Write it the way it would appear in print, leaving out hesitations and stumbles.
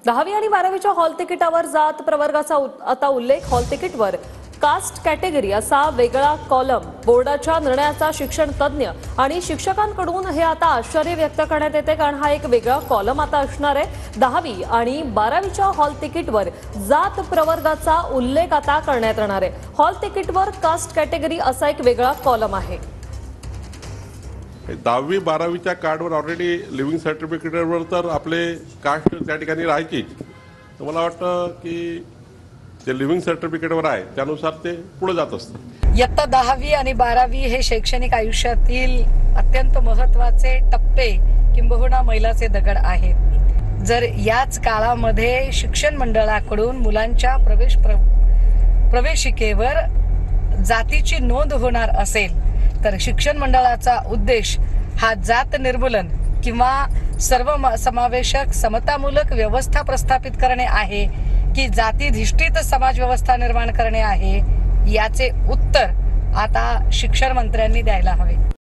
10वी आणि 12वीच्या हॉल तिकिटावर जात प्रवर्गाचा आता उल्लेख, हॉल तिकीटवर कास्ट कॅटेगरी असा वेगळा कॉलम. बोर्डाच्या निर्णयाचा शिक्षण तज्ज्ञ आणि शिक्षकांकडून हे आता आश्चर्य व्यक्त करण्यात येते, कारण हा एक वेगळा कॉलम आता असणार आहे. 10वी आणि 12वीच्या हॉल तिकीटवर जात प्रवर्गाचा उल्लेख आता करण्यात येणार आहे. हॉल तिकीटवर कास्ट कॅटेगरी असा एक वेगळा कॉलम आहे. 10वी 12वीच्या कार्डवर ऑलरेडी लिव्हिंग सर्टिफिकेटवर तर आपले कास्ट त्या ठिकाणी राहायची. तर मला वाटतं की जे लिव्हिंग सर्टिफिकेटवर आहे त्यानुसार ते पुढे जात असतं. इयत्ता 10वी आणि 12वी हे शैक्षणिक आयुष्यातील अत्यंत महत्त्वाचे टप्पे किंबहुना मैलाचे दगड आहेत. जर याच काळामध्ये शिक्षण मंडळाकडून मुलांच्या प्रवेशिकेवर जातीची नोंद होणार असेल तर शिक्षण मंडळाचा उद्देश हा जात निर्मूलन किंवा सर्व समावेशक समतामूलक व्यवस्था प्रस्थापित करणे आहे की जातीधिष्ठित समाज व्यवस्था निर्माण करणे आहे, याचे उत्तर आता शिक्षण मंत्र्यांनी द्यायला हवे.